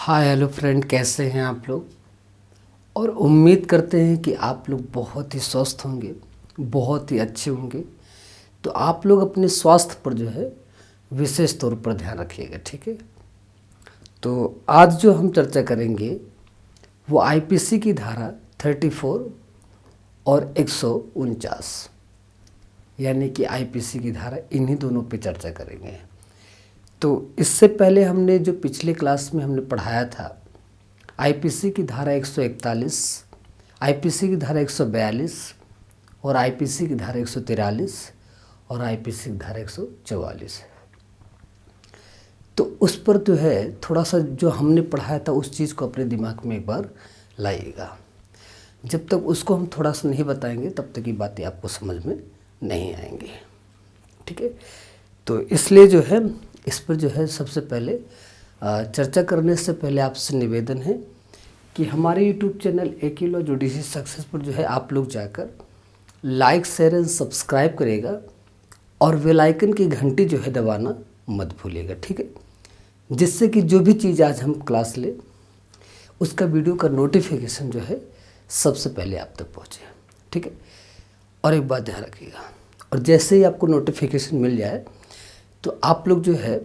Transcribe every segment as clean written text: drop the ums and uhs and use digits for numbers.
Hi hello friend, कैसे हैं आप लोग। और उम्मीद करते हैं कि आप लोग बहुत ही स्वस्थ होंगे, बहुत ही अच्छे होंगे। तो आप लोग अपने स्वास्थ्य पर जो है विशेष तौर पर ध्यान रखिएगा, ठीक है। तो आज जो हम चर्चा करेंगे वो आईपीसी की धारा 34 और 149 यानी कि आईपीसी की धारा, इन्हीं दोनों पे चर्चा करेंगे। तो इससे पहले हमने जो पिछले क्लास में हमने पढ़ाया था आईपीसी की धारा 141, आईपीसी की धारा 142 और आईपीसी की धारा 143 और आईपीसी की धारा 144। तो उस पर जो है थोड़ा सा जो हमने पढ़ाया था उस चीज़ को अपने दिमाग में एक बार लाइएगा। जब तक उसको हम थोड़ा सा नहीं बताएंगे तब तक ये बातें आपको समझ में नहीं आएंगी, ठीक है। तो इसलिए जो है इस पर जो है सबसे पहले चर्चा करने से पहले आपसे निवेदन है कि हमारे यूट्यूब चैनल एकिलो जुडिशरी सक्सेस पर जो है आप लोग जाकर लाइक शेयर एंड सब्सक्राइब करेगा और बेल आइकन की घंटी जो है दबाना मत भूलिएगा, ठीक है। जिससे कि जो भी चीज़ आज हम क्लास ले उसका वीडियो का नोटिफिकेशन जो है सबसे पहले आप तक पहुँचे, ठीक है। और एक बात ध्यान रखिएगा, और जैसे ही आपको नोटिफिकेशन मिल जाए तो आप लोग जो है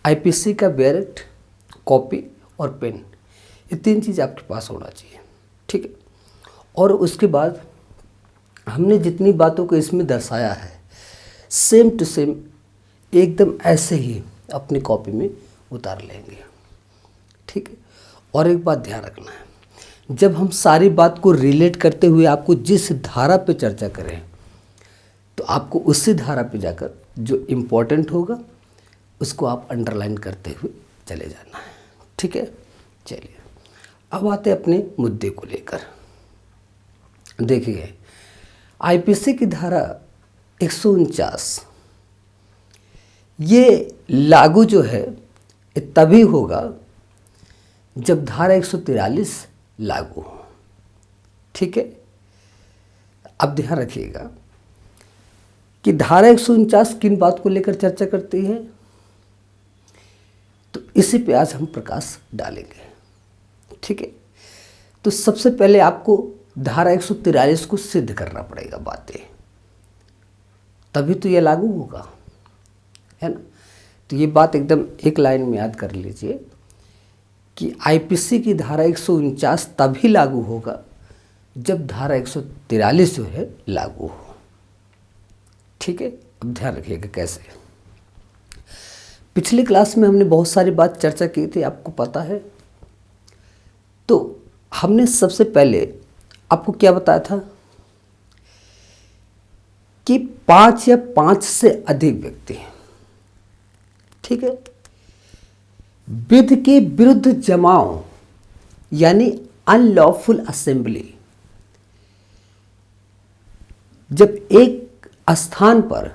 आईपीसी का बैलेट, कॉपी और पेन, ये तीन चीज़ आपके पास होना चाहिए, ठीक है। और उसके बाद हमने जितनी बातों को इसमें दर्शाया है सेम टू सेम एकदम ऐसे ही अपनी कॉपी में उतार लेंगे, ठीक है। और एक बात ध्यान रखना है, जब हम सारी बात को रिलेट करते हुए आपको जिस धारा पे चर्चा करें तो आपको उसी धारा पे जाकर जो इम्पोर्टेंट होगा उसको आप अंडरलाइन करते हुए चले जाना है, ठीक है। चलिए अब आते हैं अपने मुद्दे को लेकर। देखिए आईपीसी की धारा 149 ये लागू जो है तभी होगा जब धारा 143 लागू हो, ठीक है। अब ध्यान रखिएगा कि धारा 149 किन बात को लेकर चर्चा करती है, तो इसी पे आज हम प्रकाश डालेंगे, ठीक है। तो सबसे पहले आपको धारा 143 को सिद्ध करना पड़ेगा बातें, तभी तो ये लागू होगा, है ना। तो ये बात एकदम एक लाइन में याद कर लीजिए कि आईपीसी की धारा 149 तभी लागू होगा जब धारा 143 जो है लागू हो, ठीक है। अब ध्यान रखिएगा कैसे। पिछली क्लास में हमने बहुत सारी बात चर्चा की थी, आपको पता है। तो हमने सबसे पहले आपको क्या बताया था कि 5 या 5 से अधिक व्यक्ति, ठीक है, विधि के विरुद्ध जमाव यानी अनलॉफुल असेंबली, जब एक स्थान पर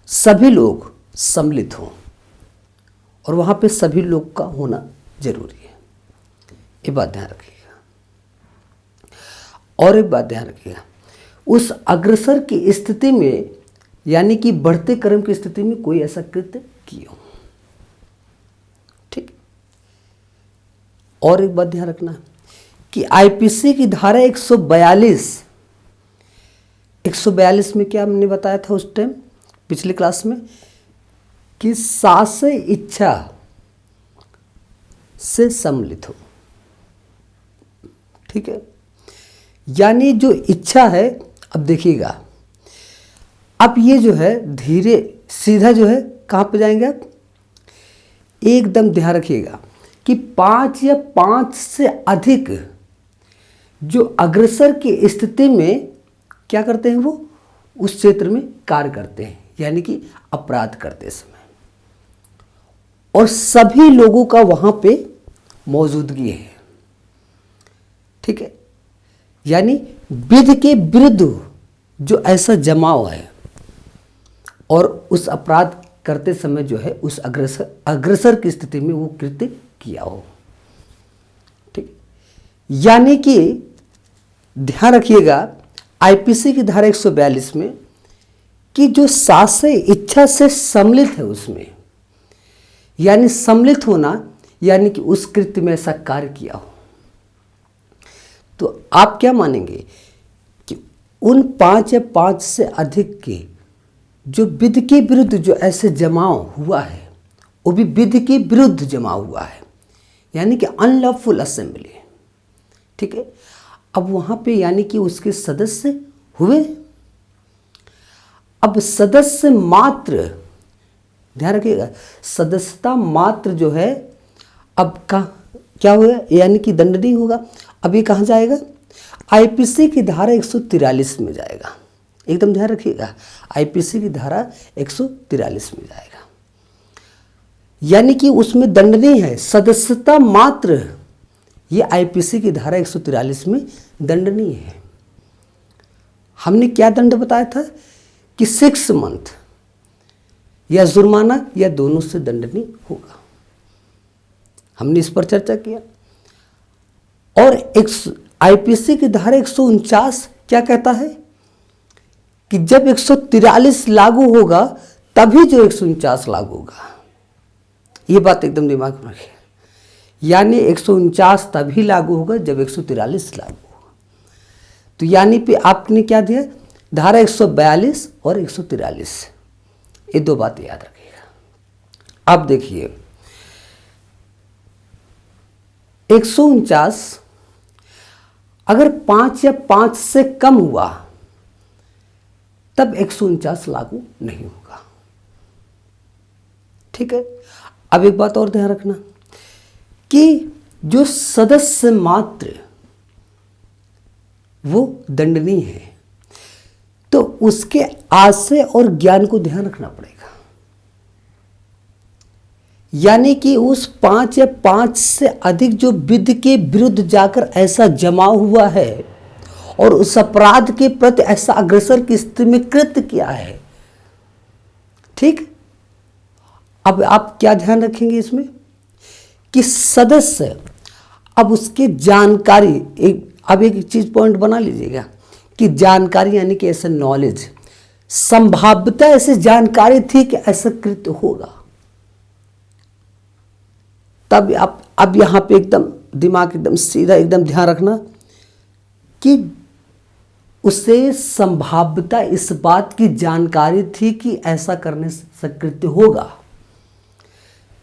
सभी लोग सम्मिलित हों, और वहां पे सभी लोग का होना जरूरी है, ये बात ध्यान रखिएगा। और एक बात ध्यान रखिएगा, उस अग्रसर की स्थिति में यानी कि बढ़ते क्रम की स्थिति में कोई ऐसा कृत्य किया हो, ठीक। और एक बात ध्यान रखना कि आईपीसी की धारा 142 में क्या हमने बताया था उस टाइम पिछली क्लास में कि शास्य इच्छा से सम्मिलित हो, ठीक है। यानी जो इच्छा है, अब देखिएगा, अब ये जो है धीरे सीधा जो है कहाँ पे जाएंगे आप, एकदम ध्यान रखिएगा कि 5 या 5 से अधिक जो अग्रसर की स्थिति में क्या करते हैं, वो उस क्षेत्र में कार्य करते हैं यानी कि अपराध करते समय, और सभी लोगों का वहां पे मौजूदगी है, ठीक है। यानी विधि के विरुद्ध जो ऐसा जमाव है और उस अपराध करते समय जो है उस अग्रसर की स्थिति में वो कृत्य किया हो, ठीक। यानी कि ध्यान रखिएगा आईपीसी की धारा 142 में कि जो शास्य इच्छा से सम्मिलित है उसमें, यानी सम्मिलित होना यानी कि उस कृत्य में ऐसा कार्य किया हो, तो आप क्या मानेंगे कि उन 5 या 5 से अधिक के जो विधि के विरुद्ध जो ऐसे जमाव हुआ है, वो भी विधि के विरुद्ध जमाव हुआ है, यानी कि अनलॉफुल असेंबली। ठीक है, अब वहां पे यानी कि उसके सदस्य हुए। अब सदस्य मात्र, ध्यान रखिएगा, सदस्यता मात्र जो है अब क्या हुआ, यानी कि दंड नहीं होगा। अब ये कहाँ जाएगा, आईपीसी की धारा 143 में जाएगा। एकदम ध्यान रखिएगा, आईपीसी की धारा 143 में जाएगा, यानी कि उसमें दंड नहीं है, सदस्यता मात्र। ये आईपीसी की धारा 143 में दंड नहीं है। हमने क्या दंड बताया था कि 6 मंथ या जुर्माना या दोनों से दंड नहीं होगा। हमने इस पर चर्चा किया। और आईपीसी की धारा 149 क्या कहता है कि जब 143 लागू होगा तभी जो 149 लागू होगा। ये बात एकदम दिमाग में रखिए, यानी 149 तभी लागू होगा जब 143 लागू होगा। तो यानी पे आपने क्या दिया, धारा 142 और 143, ये 2 बातें याद रखिएगा। अब देखिए 149 अगर 5 या 5 से कम हुआ तब 149 लागू नहीं होगा। ठीक है, अब एक बात और ध्यान रखना कि जो सदस्य मात्र वो दंडनीय है, तो उसके आशय और ज्ञान को ध्यान रखना पड़ेगा। यानी कि उस 5 या 5 से अधिक जो विधि के विरुद्ध जाकर ऐसा जमाव हुआ है और उस अपराध के प्रति ऐसा अग्रसर की स्थिति में कृत्य किया है। ठीक, अब आप क्या ध्यान रखेंगे इसमें कि सदस्य, अब उसके जानकारी, अब एक चीज पॉइंट बना लीजिएगा कि जानकारी यानी कि ऐसा नॉलेज, संभाव्यता ऐसी जानकारी थी कि ऐसा कृत्य होगा। तब आप अब यहां पे एकदम दिमाग एकदम सीधा, एकदम ध्यान रखना कि उसे संभाव्यता इस बात की जानकारी थी कि ऐसा करने से सकृत्य होगा।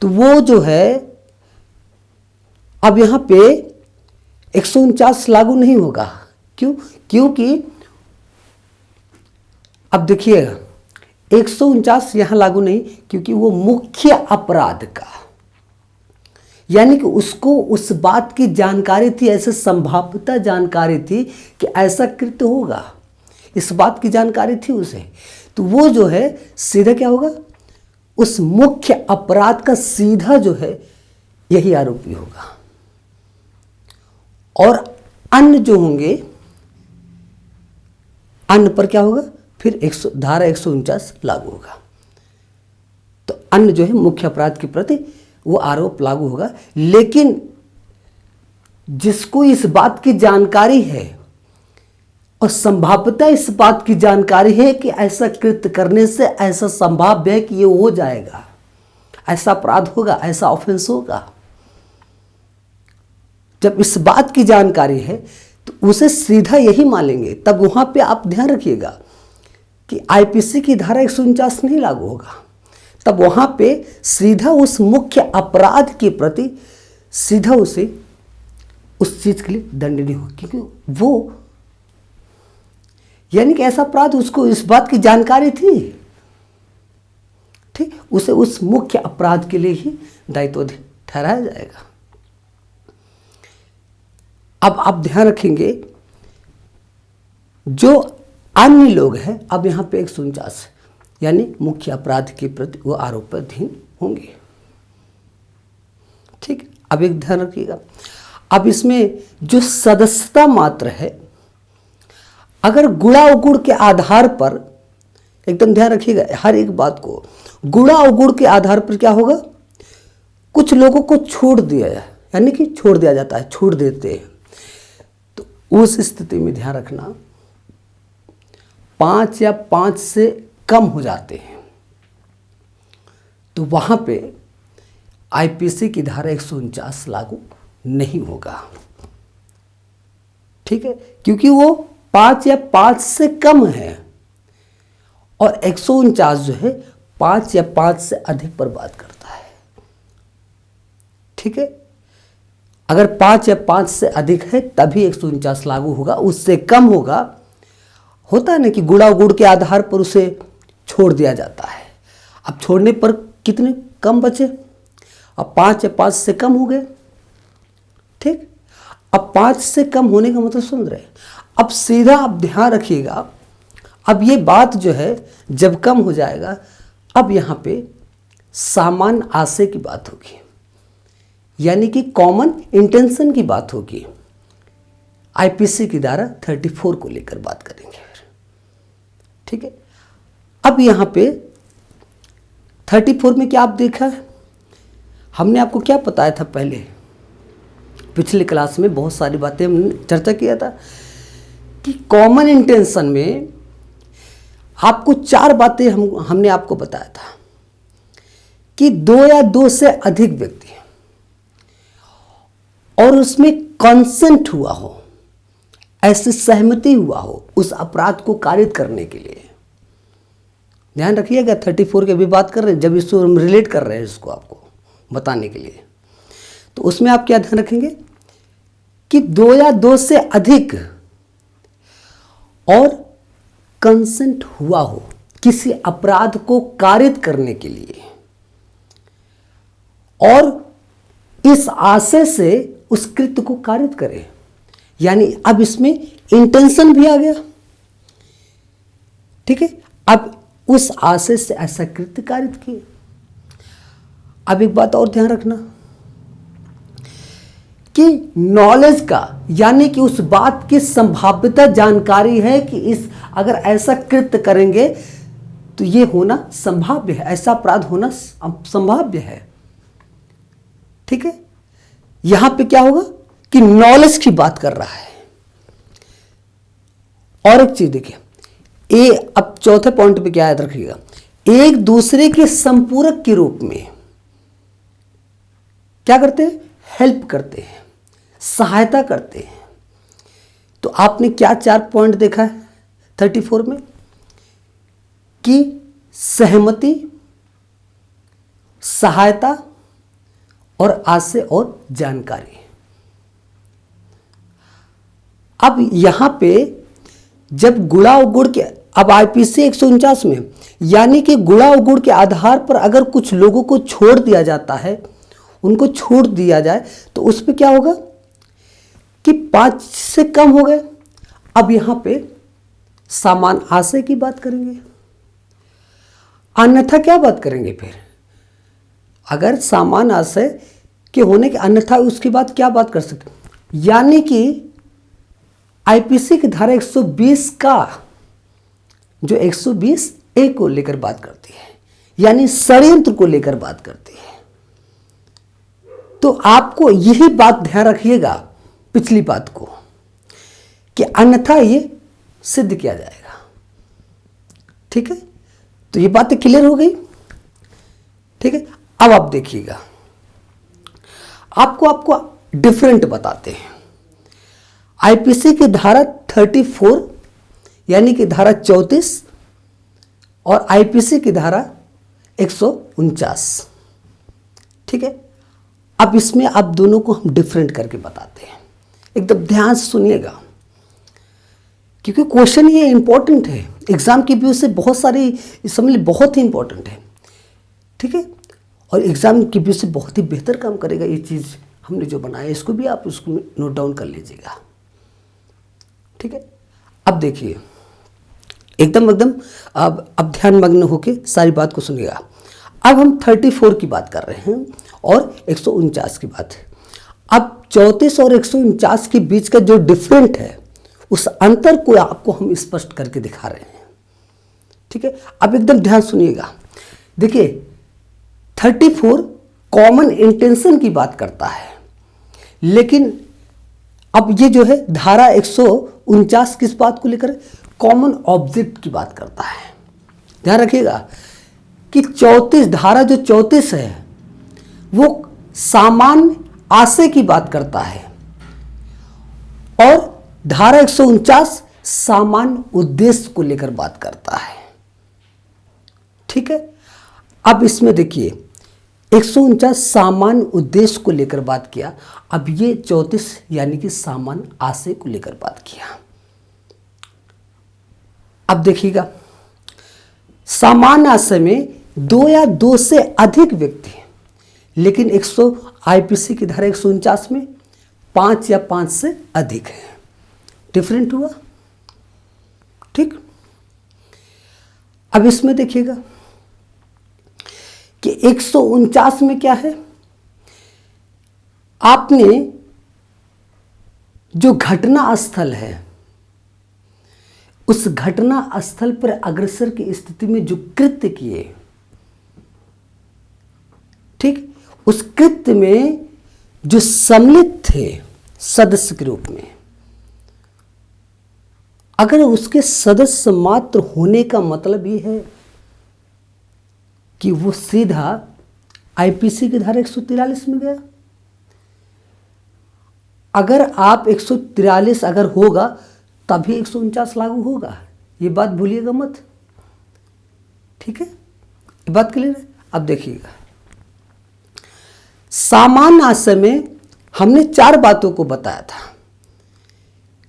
तो वो जो है अब यहां पे 149 लागू नहीं होगा। क्यों? क्योंकि अब देखिएगा 149 यहां लागू नहीं, क्योंकि वो मुख्य अपराध का, यानी कि उसको उस बात की जानकारी थी, ऐसे संभाव्यता जानकारी थी कि ऐसा कृत्य होगा, इस बात की जानकारी थी उसे। तो वो जो है सीधा क्या होगा, उस मुख्य अपराध का सीधा जो है यही आरोपी होगा। और अन्य जो होंगे, अन्य पर क्या होगा, फिर धारा 149 लागू होगा। तो अन्य जो है मुख्य अपराध के प्रति वो आरोप लागू होगा। लेकिन जिसको इस बात की जानकारी है और संभाव्यता इस बात की जानकारी है कि ऐसा कृत्य करने से ऐसा संभाव्य है कि ये हो जाएगा, ऐसा अपराध होगा, ऐसा ऑफेंस होगा, जब इस बात की जानकारी है तो उसे सीधा यही मानेंगे। तब वहां पे आप ध्यान रखिएगा कि आईपीसी की धारा 149 नहीं लागू होगा। तब वहां पे सीधा उस मुख्य अपराध के प्रति सीधा उसे उस चीज के लिए दंडनीय हो, क्योंकि वो यानी कि ऐसा अपराध उसको इस बात की जानकारी थी। ठीक, उसे उस मुख्य अपराध के लिए ही दायित्व ठहराया जाएगा। अब आप ध्यान रखेंगे जो अन्य लोग हैं, अब यहां पे 149 यानी मुख्य अपराध के प्रति वो आरोपाधीन होंगे। ठीक, अब एक ध्यान रखिएगा, अब इसमें जो सदस्यता मात्र है, अगर गुणा अवगुण के आधार पर, एकदम ध्यान रखिएगा हर एक बात को, गुणा अवगुण के आधार पर क्या होगा, कुछ लोगों को छोड़ दिया है, यानी कि छोड़ दिया जाता है, छोड़ देते हैं। तो उस स्थिति में ध्यान रखना 5 या 5 से कम हो जाते हैं, तो वहां पे आईपीसी की धारा 149 लागू नहीं होगा। ठीक है, क्योंकि वो 5 या 5 से कम है और 149 जो है 5 या 5 से अधिक पर बात करता है। ठीक है, अगर 5 या 5 से अधिक है तभी 149 लागू होगा, उससे कम होगा, होता है ना कि गुणा गुण के आधार पर उसे छोड़ दिया जाता है। अब छोड़ने पर कितने कम बचे, अब 5 या 5 से कम हो गए। ठीक, अब 5 से कम होने का मतलब सुन रहे, अब सीधा आप ध्यान रखिएगा, अब ये बात जो है जब कम हो जाएगा, अब यहाँ पे सामान्य आशय की बात होगी, यानी कि कॉमन इंटेंशन की बात होगी। आईपीसी की धारा 34 को लेकर बात करेंगे। ठीक है, अब यहाँ पे 34 में क्या आप देखा है, हमने आपको क्या बताया था पहले, पिछले क्लास में बहुत सारी बातें हमने चर्चा किया था कि कॉमन इंटेंशन में आपको 4 बातें हमने आपको बताया था कि 2 या 2 से अधिक व्यक्ति और उसमें कंसेंट हुआ हो, ऐसी सहमति हुआ हो उस अपराध को कारित करने के लिए। ध्यान रखिएगा, 34 की भी बात कर रहे हैं, जब इसको हम रिलेट कर रहे हैं इसको आपको बताने के लिए, तो उसमें आप क्या ध्यान रखेंगे कि 2 या 2 से अधिक और कंसेंट हुआ हो किसी अपराध को कारित करने के लिए, और इस आशय से उस कृत्य को कारित करे, यानी अब इसमें इंटेंशन भी आ गया। ठीक है, अब उस आशय से ऐसा कृत्य कारित किए। अब एक बात और ध्यान रखना कि नॉलेज का, यानी कि उस बात की संभाव्यता जानकारी है कि इस अगर ऐसा कृत्य करेंगे तो ये होना संभाव्य है, ऐसा अपराध होना संभाव्य है। ठीक है, यहां पे क्या होगा कि नॉलेज की बात कर रहा है। और एक चीज देखिए, अब चौथे पॉइंट पे क्या याद रखिएगा, एक दूसरे के संपूरक के रूप में क्या करते हैं, हेल्प करते हैं, सहायता करते हैं। तो आपने क्या 4 पॉइंट देखा है 34 में कि सहमति, सहायता और आशय और जानकारी। अब यहां पे जब गुणा अवगुण के, अब आईपीसी 149 में यानी कि गुणा अवगुण के आधार पर अगर कुछ लोगों को छोड़ दिया जाता है, उनको छोड़ दिया जाए, तो उस पर क्या होगा कि 5 से कम हो गए। अब यहां पे सामान्य आशय की बात करेंगे, अन्यथा क्या बात करेंगे फिर, अगर सामान्य आशय के होने के अन्यथा उसके बाद क्या बात कर सकते, यानी कि आईपीसी की धारा 120 का जो 120A को लेकर बात करती है, यानी षड्यंत्र को लेकर बात करती है। तो आपको यही बात ध्यान रखिएगा पिछली बात को कि अन्यथा ये सिद्ध किया जाएगा। ठीक है, तो ये बातें क्लियर हो गई। ठीक है, अब आप देखिएगा, आपको डिफरेंट बताते हैं। आईपीसी की धारा 34 यानी कि धारा 34 और आईपीसी की धारा 149। ठीक है, अब इसमें आप दोनों को हम डिफरेंट करके बताते हैं, एकदम ध्यान से सुनिएगा, क्योंकि क्वेश्चन ये इंपॉर्टेंट है, एग्जाम की व्यू से बहुत सारी समझ ली, बहुत ही इंपॉर्टेंट है। ठीक है, और एग्जाम की व्यू से बहुत ही बेहतर काम करेगा ये चीज़ हमने जो बनाया, इसको भी आप उसको नोट डाउन कर लीजिएगा। ठीक है, अब देखिए एकदम अब ध्यान मग्न होके सारी बात को सुनिएगा। अब हम 34 की बात कर रहे हैं और 149 की बात है। अब 34 और 149 के बीच का जो डिफरेंट है, उस अंतर को आपको हम स्पष्ट करके दिखा रहे हैं। ठीक है, अब एकदम ध्यान सुनिएगा। देखिए 34 कॉमन इंटेंशन की बात करता है, लेकिन अब ये जो है धारा 149 किस बात को लेकर, कॉमन ऑब्जेक्ट की बात करता है। ध्यान रखिएगा कि 34 धारा जो 34 है वो सामान्य आशय की बात करता है और धारा 149 सामान्य उद्देश्य को लेकर बात करता है। ठीक है, अब इसमें देखिए 149 सामान्य उद्देश्य को लेकर बात किया, अब ये 34 यानी कि सामान्य आशय को लेकर बात किया। अब देखिएगा, सामान्य आशय में 2 या 2 से अधिक व्यक्ति, लेकिन 100 आईपीसी की धारा 149 में 5 या 5 से अधिक है। डिफरेंट हुआ। ठीक, अब इसमें देखिएगा कि 149 में क्या है, आपने जो घटना स्थल है उस घटना स्थल पर अग्रसर की स्थिति में जो कृत्य किए, ठीक, उस कृत्य में जो सम्मिलित थे सदस्य के रूप में, अगर उसके सदस्य मात्र होने का मतलब ये है कि वो सीधा आईपीसी की धारा 143 में गया। अगर आप 143 अगर होगा तभी 149 लागू होगा, ये बात भूलिएगा मत। ठीक है, ये बात क्लियर है। अब देखिएगा, सामान्य आशय में हमने 4 बातों को बताया था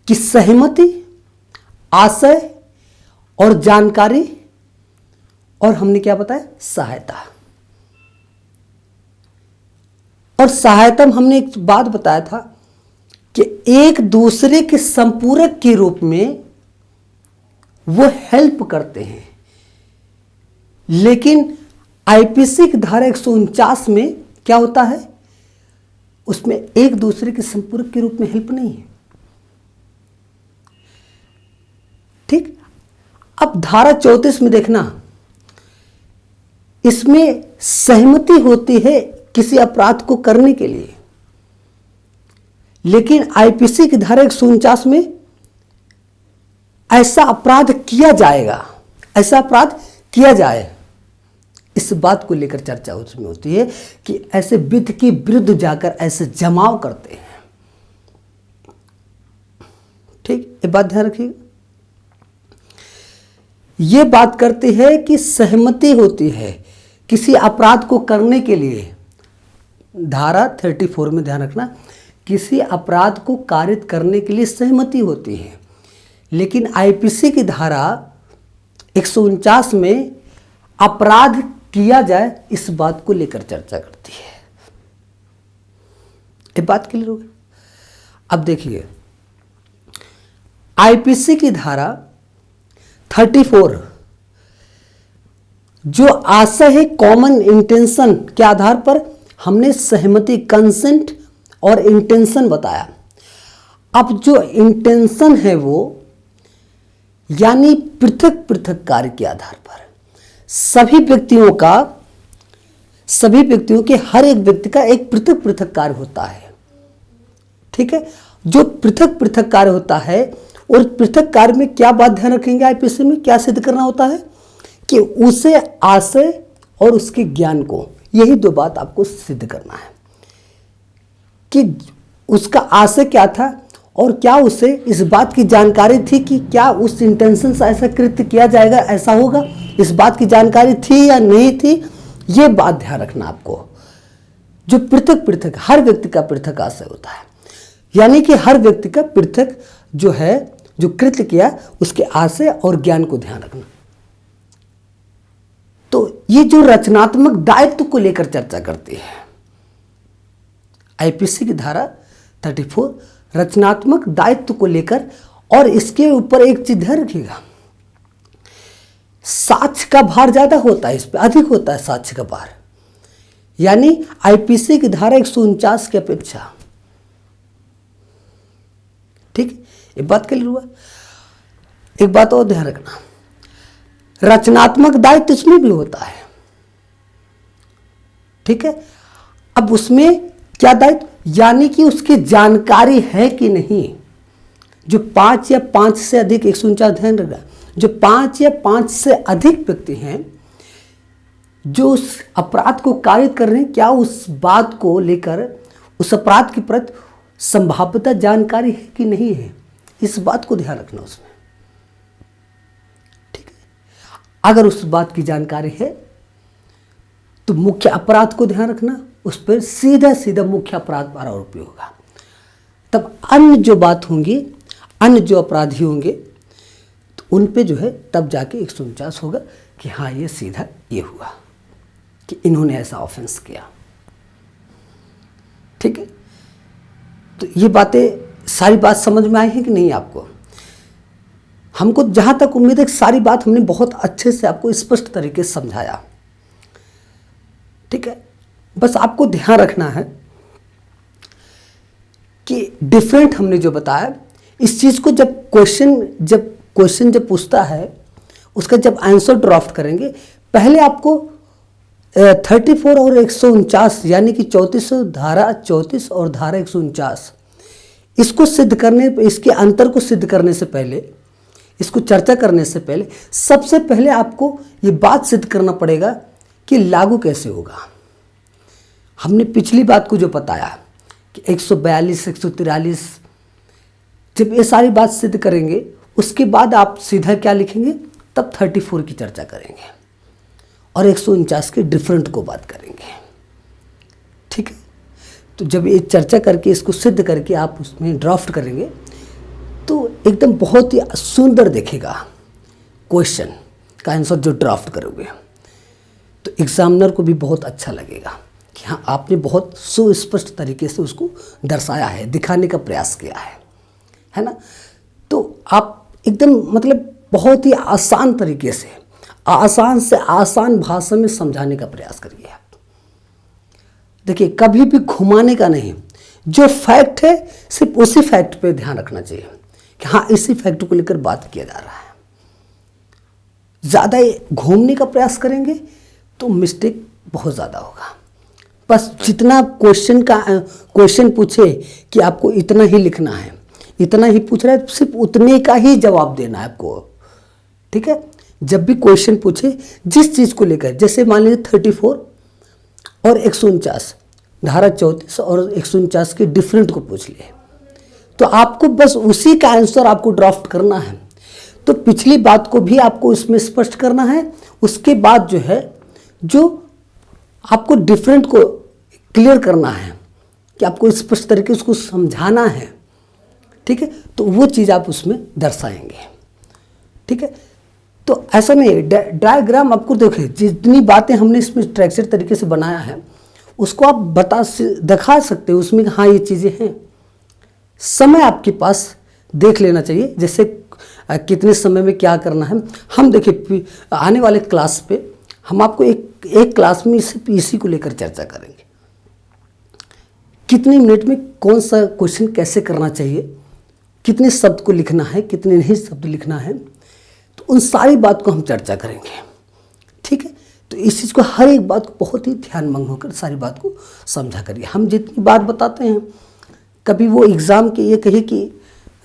कि सहमति, आशय और जानकारी, और हमने क्या बताया, सहायता। और सहायता में हमने एक बात बताया था कि एक दूसरे के संपूरक के रूप में वो हेल्प करते हैं, लेकिन आईपीसी की धारा 149 में क्या होता है, उसमें एक दूसरे के संपूरक के रूप में हेल्प नहीं है। ठीक, अब धारा 34 में देखना, इसमें सहमति होती है किसी अपराध को करने के लिए, लेकिन आईपीसी की धारा 149 में ऐसा अपराध किया जाएगा, ऐसा अपराध किया जाए, इस बात को लेकर चर्चा उसमें होती है कि ऐसे विधि के विरुद्ध जाकर ऐसे जमाव करते हैं। ठीक, ये बात ध्यान रखिएगा। ये बात करते हैं कि सहमति होती है किसी अपराध को करने के लिए, धारा 34 में ध्यान रखना, किसी अपराध को कारित करने के लिए सहमति होती है, लेकिन आईपीसी की धारा 149 में अपराध किया जाए इस बात को लेकर चर्चा करती है। ये बात क्लियर होगी। अब देखिए, आईपीसी की धारा 34 जो आशय है कॉमन इंटेंशन के आधार पर हमने सहमति, कंसेंट और इंटेंशन बताया। अब जो इंटेंशन है वो यानी पृथक पृथक कार्य के आधार पर सभी व्यक्तियों के हर एक व्यक्ति का एक पृथक पृथक कार्य होता है। ठीक है, जो पृथक पृथक कार्य होता है, और पृथक कार्य में क्या बात ध्यान रखेंगे, आईपीसी में क्या सिद्ध करना होता है कि उसे आशय और उसके ज्ञान को, यही 2 बात आपको सिद्ध करना है कि उसका आशय क्या था और क्या उसे इस बात की जानकारी थी कि क्या उस इंटेंशन से ऐसा कृत्य किया जाएगा, ऐसा होगा, इस बात की जानकारी थी या नहीं थी, ये बात ध्यान रखना आपको। जो पृथक पृथक, हर व्यक्ति का पृथक आशय होता है, यानी कि हर व्यक्ति का पृथक जो है, जो कृत्य किया उसके आशय और ज्ञान को ध्यान रखना। तो ये जो रचनात्मक दायित्व को लेकर चर्चा करती है आईपीसी की धारा 34, रचनात्मक दायित्व को लेकर, और इसके ऊपर एक चीज ध्यान रखिएगा, साक्ष्य का भार ज्यादा होता है, इस पर अधिक होता है साक्ष्य का भार, यानी आईपीसी की धारा 149 की अपेक्षा। ठीक, ये बात क्लियर हुआ। एक बात और ध्यान रखना, रचनात्मक दायित्व इसमें भी होता है। ठीक है, अब उसमें क्या दायित्व, यानी कि उसकी जानकारी है कि नहीं। जो 5 या 5 से अधिक, 149 ध्यान रखना, जो 5 या 5 से अधिक व्यक्ति हैं, जो उस अपराध को कारित कर रहे हैं क्या उस बात को लेकर उस अपराध के प्रति संभाव्यता जानकारी है कि नहीं है, इस बात को ध्यान रखना उसमें। ठीक है, अगर उस बात की जानकारी है तो मुख्य अपराध को ध्यान रखना, उस पर सीधा सीधा मुख्य अपराध पर आरोपी होगा। तब अन्य जो बात होंगी, अन्य जो अपराधी होंगे तो उन पे जो है तब जाके 149 होगा कि हाँ ये सीधा ये हुआ कि इन्होंने ऐसा ऑफेंस किया। ठीक है, तो ये बातें सारी बात समझ में आई है कि नहीं आपको? हमको जहाँ तक उम्मीद है सारी बात हमने बहुत अच्छे से आपको स्पष्ट तरीके से समझाया। ठीक है, बस आपको ध्यान रखना है कि डिफरेंट हमने जो बताया इस चीज़ को जब क्वेश्चन जब पूछता है उसका जब आंसर ड्राफ्ट करेंगे पहले आपको 34 और 149 यानी कि 34 धारा 34 और धारा 149 इसको सिद्ध करने, इसके अंतर को सिद्ध करने से पहले, इसको चर्चा करने से पहले सबसे पहले आपको ये बात सिद्ध करना पड़ेगा कि लागू कैसे होगा। हमने पिछली बात को जो बताया कि 142 143 जब ये सारी बात सिद्ध करेंगे उसके बाद आप सीधा क्या लिखेंगे, तब 34 की चर्चा करेंगे और 149 के डिफरेंट को बात करेंगे। ठीक है, तो जब ये चर्चा करके इसको सिद्ध करके आप उसमें ड्राफ्ट करेंगे तो एकदम बहुत ही सुंदर दिखेगा क्वेश्चन का आंसर जो ड्राफ्ट करोगे, तो एग्जामिनर को भी बहुत अच्छा लगेगा कि हाँ आपने बहुत सुस्पष्ट तरीके से उसको दर्शाया है, दिखाने का प्रयास किया है ना। तो आप एकदम मतलब बहुत ही आसान तरीके से आसान भाषा में समझाने का प्रयास करिए आप। देखिए कभी भी घुमाने का नहीं, जो फैक्ट है सिर्फ उसी फैक्ट पे ध्यान रखना चाहिए कि हाँ इसी फैक्ट को लेकर बात किया जा रहा है। ज़्यादा घूमने का प्रयास करेंगे तो मिस्टेक बहुत ज़्यादा होगा। बस जितना क्वेश्चन पूछे कि आपको इतना ही लिखना है, इतना ही पूछ रहा है तो सिर्फ उतने का ही जवाब देना है आपको। ठीक है, जब भी क्वेश्चन पूछे जिस चीज़ को लेकर, जैसे मान लीजिए 34 और 149 धारा 34 और 149 के डिफरेंट को पूछ लिए तो आपको बस उसी का आंसर आपको ड्राफ्ट करना है। तो पिछली बात को भी आपको इसमें स्पष्ट करना है, उसके बाद जो है जो आपको डिफरेंट को क्लियर करना है कि आपको स्पष्ट तरीके से उसको समझाना है। ठीक है, तो वो चीज़ आप उसमें दर्शाएंगे। ठीक है, तो ऐसा नहीं, डायग्राम आपको देखिए जितनी बातें हमने इसमें स्ट्रक्चर तरीके से बनाया है उसको आप दिखा सकते हो उसमें हाँ ये चीज़ें हैं। समय आपके पास देख लेना चाहिए, जैसे कितने समय में क्या करना है। हम देखिए आने वाले क्लास पे हम आपको एक क्लास में सिर्फ इसी को लेकर चर्चा करेंगे, कितने मिनट में कौन सा क्वेश्चन कैसे करना चाहिए, कितने शब्द को लिखना है, कितने नहीं शब्द लिखना है, तो उन सारी बात को हम चर्चा करेंगे। ठीक है, तो इस चीज़ को हर एक बात को बहुत ही ध्यानमग्न होकर सारी बात को समझा करिए। हम जितनी बात बताते हैं कभी वो एग्ज़ाम के ये कहिए कि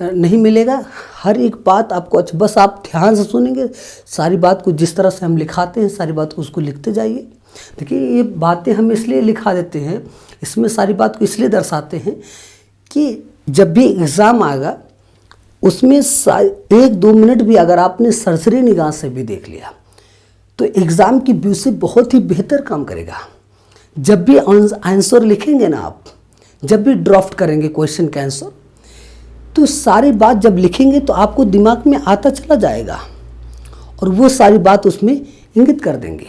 नहीं मिलेगा, हर एक बात आपको अच्छा, बस आप ध्यान से सुनेंगे सारी बात को, जिस तरह से हम लिखाते हैं सारी बात को उसको लिखते जाइए। देखिए ये बातें हम इसलिए लिखा देते हैं, इसमें सारी बात को इसलिए दर्शाते हैं कि जब भी एग्ज़ाम आएगा उसमें 1-2 मिनट भी अगर आपने सरसरी निगाह से भी देख लिया तो एग्ज़ाम की व्यू से बहुत ही बेहतर काम करेगा। जब भी आंसर लिखेंगे ना आप, जब भी ड्राफ्ट करेंगे क्वेश्चन का आंसर, तो सारी बात जब लिखेंगे तो आपको दिमाग में आता चला जाएगा और वो सारी बात उसमें इंगित कर देंगे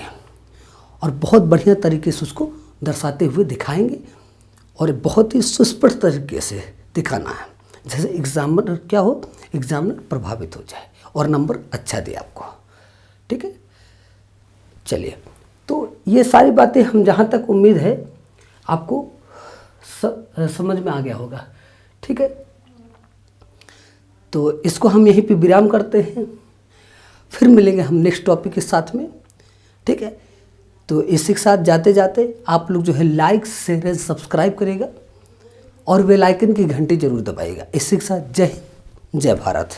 और बहुत बढ़िया तरीके से उसको दर्शाते हुए दिखाएंगे और बहुत ही सुस्पष्ट तरीके से दिखाना है, जैसे एग्जामिनर क्या हो, एग्जामिनर प्रभावित हो जाए और नंबर अच्छा दे आपको। ठीक है, चलिए तो ये सारी बातें हम जहाँ तक उम्मीद है आपको समझ में आ गया होगा। ठीक है, तो इसको हम यहीं पे विराम करते हैं, फिर मिलेंगे हम नेक्स्ट टॉपिक के साथ में। ठीक है, तो इसी के साथ जाते जाते आप लोग जो है लाइक शेयर सब्सक्राइब करेगा और बेल आइकन की घंटी जरूर दबाइएगा। इसी के साथ जय हिंद, जय भारत।